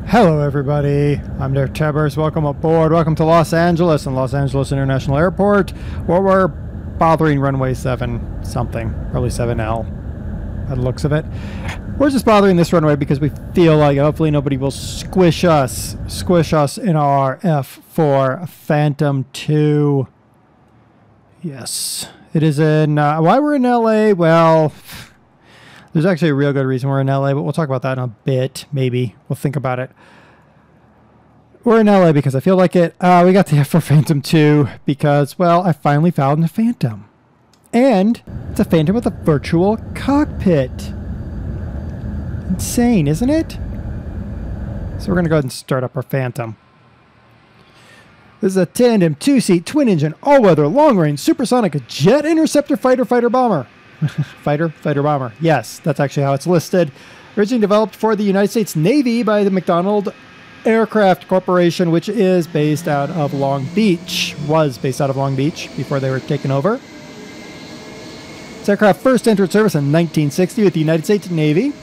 Hello everybody, I'm DerTebbers. Welcome aboard. Welcome to Los Angeles and Los Angeles International Airport, where we're bothering runway 7 something, probably 7L by the looks of it. We're just bothering this runway because we feel like hopefully nobody will squish us in our F-4 Phantom 2. Yes, it is in, why we're in LA, well, there's actually a real good reason we're in LA, but we'll talk about that in a bit, maybe. We'll think about it. We're in LA because I feel like it. We got the F-4 Phantom 2 because, well, I finally found a Phantom. And it's a Phantom with a virtual cockpit. Insane, isn't it? So we're going to go ahead and start up our Phantom. This is a tandem, two-seat, twin-engine, all-weather, long-range, supersonic jet interceptor fighter-bomber. Fighter bomber. Yes, that's actually how it's listed. Originally developed for the United States Navy by the McDonnell Aircraft Corporation, which is based out of Long Beach. Was based out of Long Beach before they were taken over. This aircraft first entered service in 1960 with the United States Navy.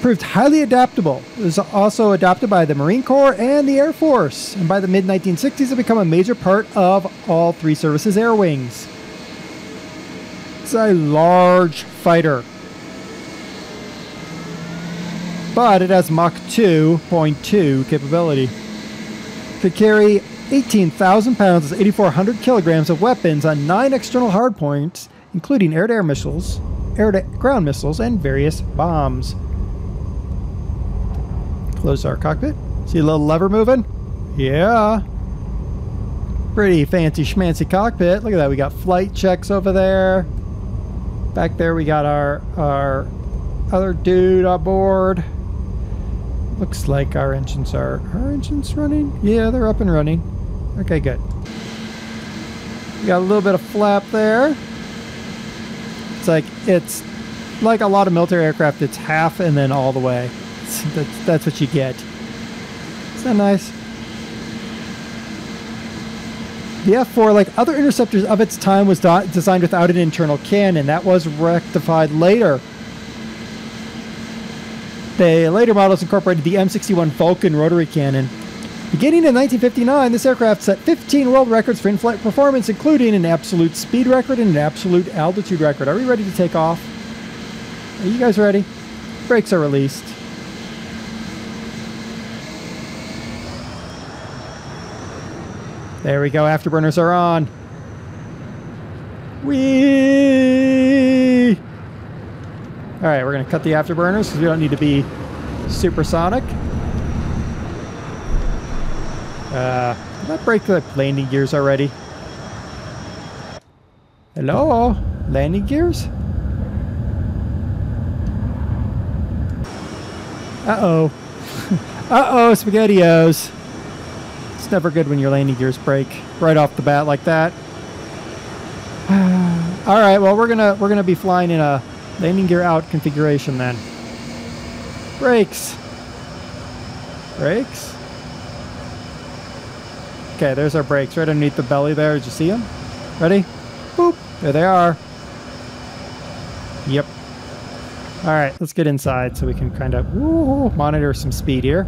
Proved highly adaptable. It was also adopted by the Marine Corps and the Air Force. And by the mid-1960s, it became a major part of all three services' air wings. It's a large fighter, but it has Mach 2.2 capability. Could carry 18,000 pounds, 8,400 kilograms of weapons on 9 external hardpoints, including air-to-air missiles, air-to-ground missiles, and various bombs. Close our cockpit. See a little lever moving? Yeah. Pretty fancy schmancy cockpit. Look at that. We got flight checks over there. Back there we got our other dude on board. Looks like our engines are... Are our engines running? Yeah, they're up and running. Okay, good. We got a little bit of flap there. It's like a lot of military aircraft. It's half and then all the way. That's what you get. Isn't that nice? The F-4, like other interceptors of its time, was designed without an internal cannon. That was rectified later. The later models incorporated the M61 Vulcan rotary cannon. Beginning in 1959, this aircraft set 15 world records for in-flight performance, including an absolute speed record and an absolute altitude record. Are we ready to take off? Are you guys ready? Brakes are released. There we go. Afterburners are on. Whee! All right, we're going to cut the afterburners because we don't need to be supersonic. Did that break the landing gears already? Hello? Landing gears? Uh-oh. Uh-oh, SpaghettiOs. It's never good when your landing gears break right off the bat like that. All right, well we're gonna be flying in a landing gear out configuration then. Brakes. Brakes. Okay, there's our brakes right underneath the belly there. Did you see them? Ready? Boop. There they are. Yep. All right, let's get inside so we can kind of monitor some speed here.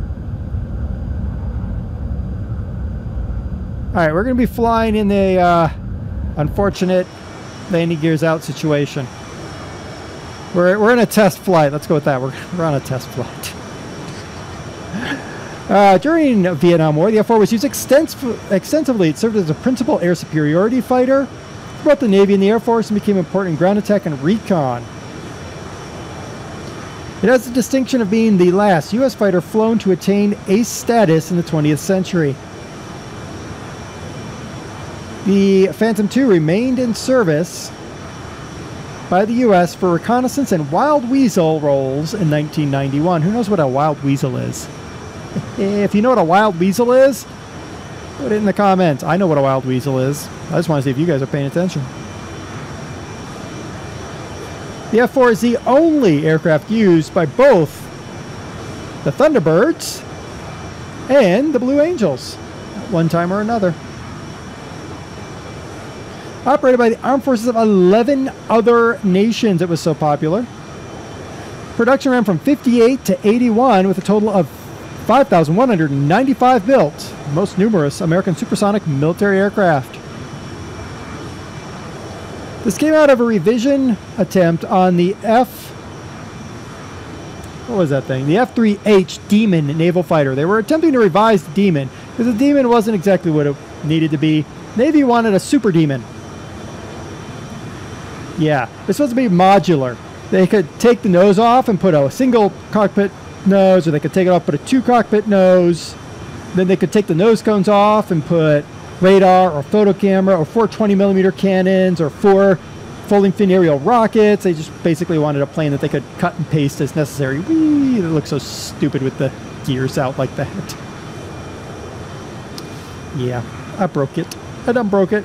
All right, we're going to be flying in the unfortunate landing gears out situation. We're in a test flight. Let's go with that. We're on a test flight. During the Vietnam War, the F-4 was used extensively. It served as a principal air superiority fighter throughout the Navy and the Air Force and became important in ground attack and recon. It has the distinction of being the last U.S. fighter flown to attain ace status in the 20th century. The Phantom II remained in service by the U.S. for reconnaissance and wild weasel roles in 1991. Who knows what a wild weasel is? If you know what a wild weasel is, put it in the comments. I know what a wild weasel is. I just want to see if you guys are paying attention. The F-4 is the only aircraft used by both the Thunderbirds and the Blue Angels at one time or another. Operated by the armed forces of 11 other nations, it was so popular. Production ran from 58 to 81 with a total of 5,195 built, most numerous American supersonic military aircraft. This came out of a revision attempt on the what was that thing? The F-3H Demon naval fighter. They were attempting to revise the Demon because the Demon wasn't exactly what it needed to be. Navy wanted a Super Demon. Yeah, it's supposed to be modular. They could take the nose off and put a single cockpit nose, or they could take it off, put a 2 cockpit nose. Then they could take the nose cones off and put radar or photo camera or 4 20mm cannons or 4 folding fin aerial rockets. They just basically wanted a plane that they could cut and paste as necessary. Whee! It looks so stupid with the gears out like that. Yeah, I broke it. I done broke it.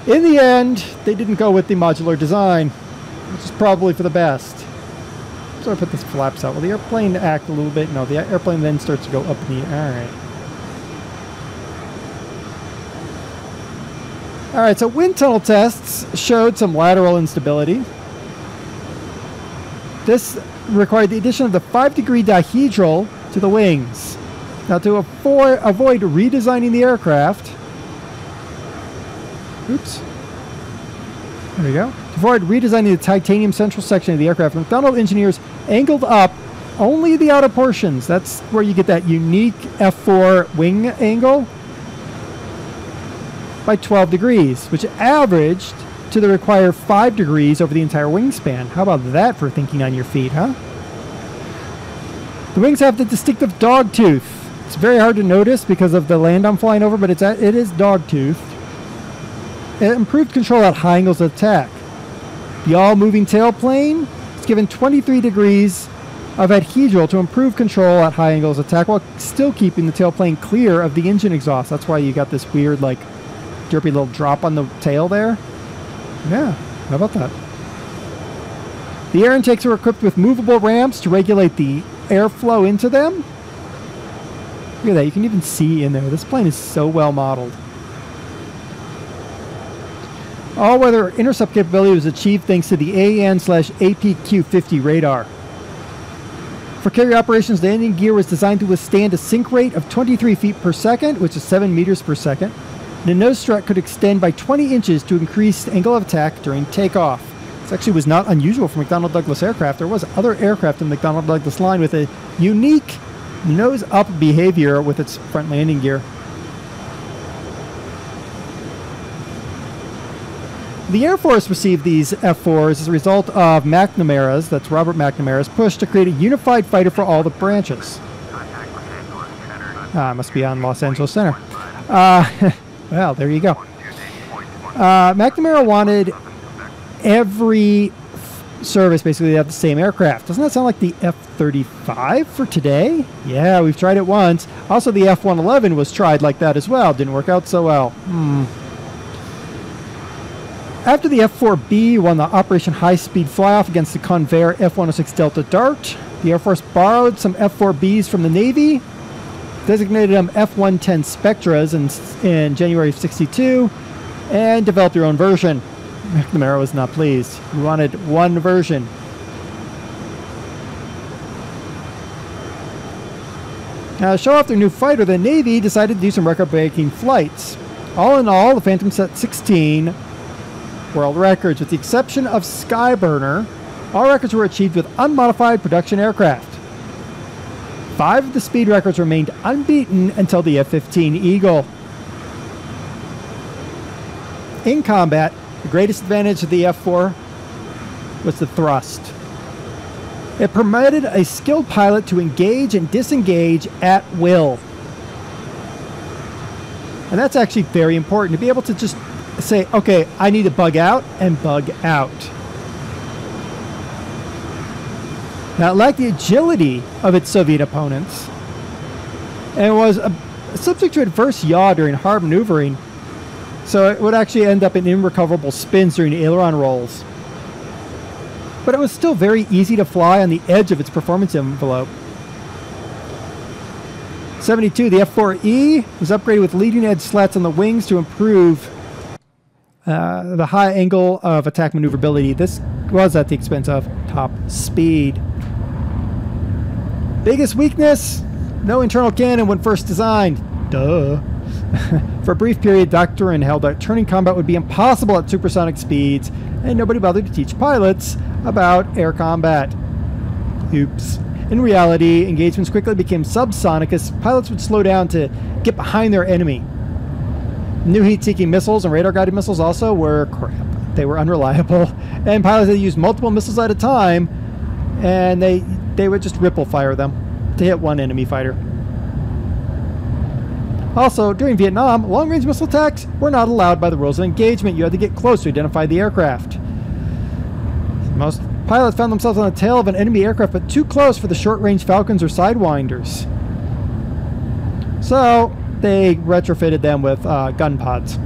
In the end, they didn't go with the modular design, which is probably for the best. So I put this flaps out. Will the airplane act a little bit? No, the airplane then starts to go up in the air. All right. All right, so wind tunnel tests showed some lateral instability. This required the addition of the 5-degree dihedral to the wings. Now, to avoid redesigning the aircraft, oops, there we go. To avoid redesigning the titanium central section of the aircraft, McDonnell engineers angled up only the outer portions. That's where you get that unique F-4 wing angle by 12 degrees, which averaged to the required 5 degrees over the entire wingspan. How about that for thinking on your feet, huh? The wings have the distinctive dog tooth. It's very hard to notice because of the land I'm flying over, but it is dog toothed. It improved control at high angles of attack. The all-moving tailplane is given 23 degrees of adhedral to improve control at high angles of attack while still keeping the tailplane clear of the engine exhaust. That's why you got this weird, like, derpy little drop on the tail there. Yeah, how about that? The air intakes are equipped with movable ramps to regulate the airflow into them. Look at that, you can even see in there. This plane is so well modeled. All-weather intercept capability was achieved thanks to the AN/APQ-50 radar. For carrier operations, the landing gear was designed to withstand a sink rate of 23 feet per second, which is 7 meters per second. The nose strut could extend by 20 inches to increase angle of attack during takeoff. This actually was not unusual for McDonnell Douglas aircraft. There was other aircraft in the McDonnell Douglas line with a unique nose-up behavior with its front landing gear. The Air Force received these F-4s as a result of McNamara's, that's Robert McNamara's, push to create a unified fighter for all the branches. Must be on Los Angeles Center. Well, there you go. McNamara wanted every service basically to have the same aircraft. Doesn't that sound like the F-35 for today? Yeah, we've tried it once. Also, the F-111 was tried like that as well. Didn't work out so well. After the F-4B won the Operation High Speed Flyoff against the Convair F-106 Delta Dart, the Air Force borrowed some F-4Bs from the Navy, designated them F-110 Spectras in January of '62, and developed their own version. McNamara was not pleased. He wanted one version. Now, to show off their new fighter, the Navy decided to do some record-breaking flights. All in all, the Phantom set 16 world records. With the exception of Skyburner, all records were achieved with unmodified production aircraft. 5 of the speed records remained unbeaten until the F-15 Eagle. In combat, the greatest advantage of the F-4 was the thrust. It permitted a skilled pilot to engage and disengage at will. And that's actually very important, to be able to just say, okay, I need to bug out and bug out. Now, it lacked the agility of its Soviet opponents, and was subject to adverse yaw during hard maneuvering, so it would actually end up in irrecoverable spins during aileron rolls. But it was still very easy to fly on the edge of its performance envelope. 72, the F-4E was upgraded with leading-edge slats on the wings to improve the high angle of attack maneuverability. This was at the expense of top speed. Biggest weakness? No internal cannon when first designed. Duh. For a brief period, doctrine held that turning combat would be impossible at supersonic speeds, and nobody bothered to teach pilots about air combat. Oops. In reality, engagements quickly became subsonic as pilots would slow down to get behind their enemy. New heat-seeking missiles and radar-guided missiles also were crap. They were unreliable, and pilots had to use multiple missiles at a time, and they would just ripple fire them to hit one enemy fighter. Also, during Vietnam, long-range missile attacks were not allowed by the rules of engagement. You had to get close to identify the aircraft. Most pilots found themselves on the tail of an enemy aircraft, but too close for the short-range Falcons or Sidewinders. So, they retrofitted them with gun pods.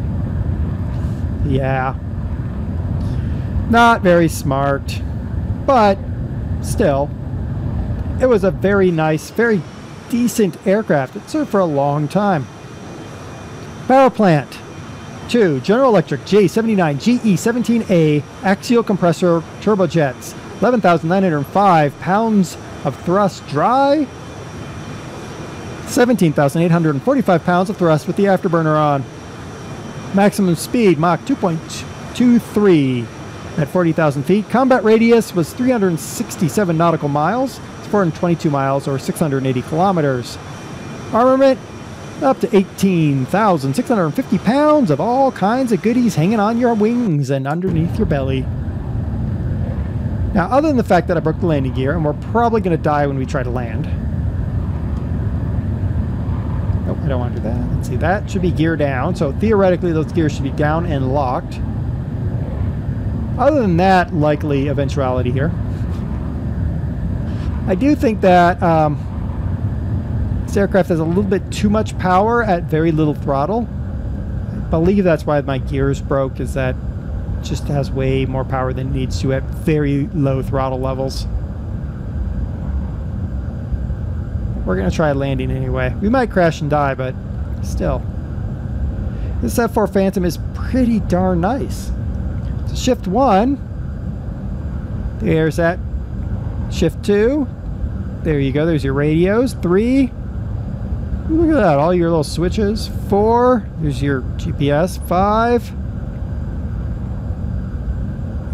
Yeah. Not very smart, but still, it was a very nice, very decent aircraft. It served for a long time. Power plant. 2. General Electric J79 GE17A axial compressor turbojets. 11,905 pounds of thrust dry. 17,845 pounds of thrust with the afterburner on. Maximum speed Mach 2.23 at 40,000 feet. Combat radius was 367 nautical miles. It's 422 miles or 680 kilometers. Armament up to 18,650 pounds of all kinds of goodies hanging on your wings and underneath your belly. Now, other than the fact that I broke the landing gear, and we're probably going to die when we try to land. Nope, I don't want to do that. Let's see, that should be gear down. So theoretically, those gears should be down and locked. Other than that, likely eventuality here. I do think that this aircraft has a little bit too much power at very little throttle. I believe that's why my gears broke, is that it just has way more power than it needs to at very low throttle levels. We're going to try landing anyway. We might crash and die, but still. This F-4 Phantom is pretty darn nice. So shift 1. There's that. Shift 2. There you go. There's your radios. 3. Look at that. All your little switches. 4. There's your GPS. 5.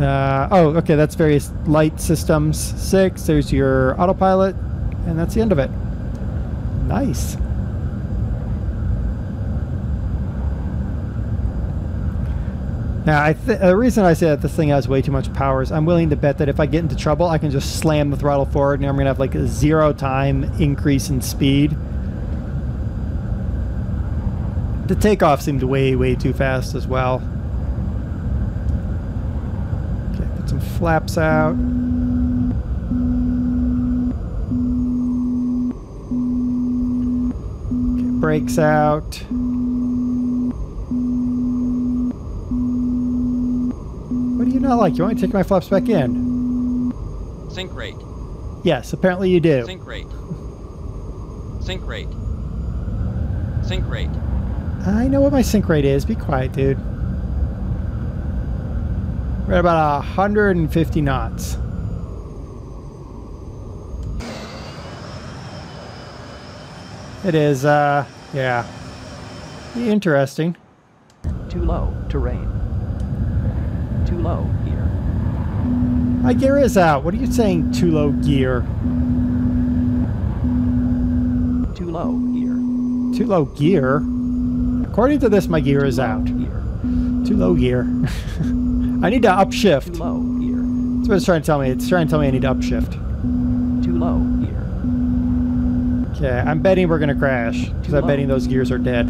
Oh, okay. That's various light systems. 6. There's your autopilot. And that's the end of it. Nice. Now, the reason I say that this thing has way too much power is I'm willing to bet that if I get into trouble, I can just slam the throttle forward and I'm going to have like a 0 time increase in speed. The takeoff seemed way, way too fast as well. Okay, put some flaps out. Okay, brakes out. What do you not like? You want me to take my flaps back in? Sink rate. Yes, apparently you do. Sink rate. Sink rate. Sink rate. I know what my sink rate is. Be quiet, dude. We're at about 150 knots. It is, yeah. Interesting. Too low, terrain. Too low, gear. My gear is out. What are you saying, too low gear? Too low, gear. Too low gear? According to this, my gear is out. Gear. Too low gear. I need to upshift. Too low, gear. That's what it's trying to tell me. It's trying to tell me I need to upshift. Too low, gear. Okay, I'm betting we're going to crash, because I'm betting those gears are dead.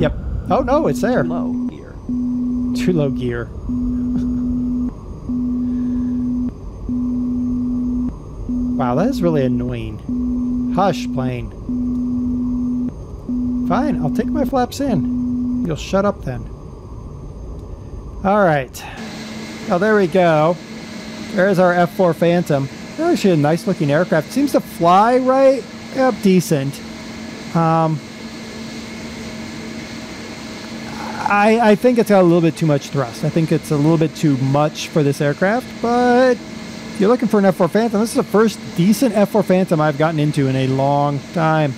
Yep. Oh, no, it's there. Too low, gear. Too low gear. Wow, that is really annoying. Hush, plane. Fine, I'll take my flaps in. You'll shut up then. Alright. Oh, there we go. There's our F-4 Phantom. Actually a nice looking aircraft. Seems to fly right up decent. I think it's got a little bit too much thrust. I think it's a little bit too much for this aircraft, but If you're looking for an F-4 Phantom, this is the first decent F-4 Phantom I've gotten into in a long time.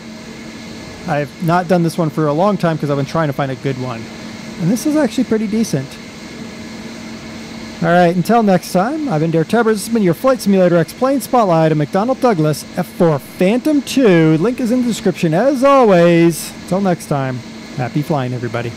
I've not done this one for a long time because I've been trying to find a good one. And this is actually pretty decent. Alright, until next time, I've been DerTebbers. This has been your Flight Simulator X-Plane Spotlight of McDonnell Douglas F-4 Phantom 2. Link is in the description as always. Until next time, happy flying everybody.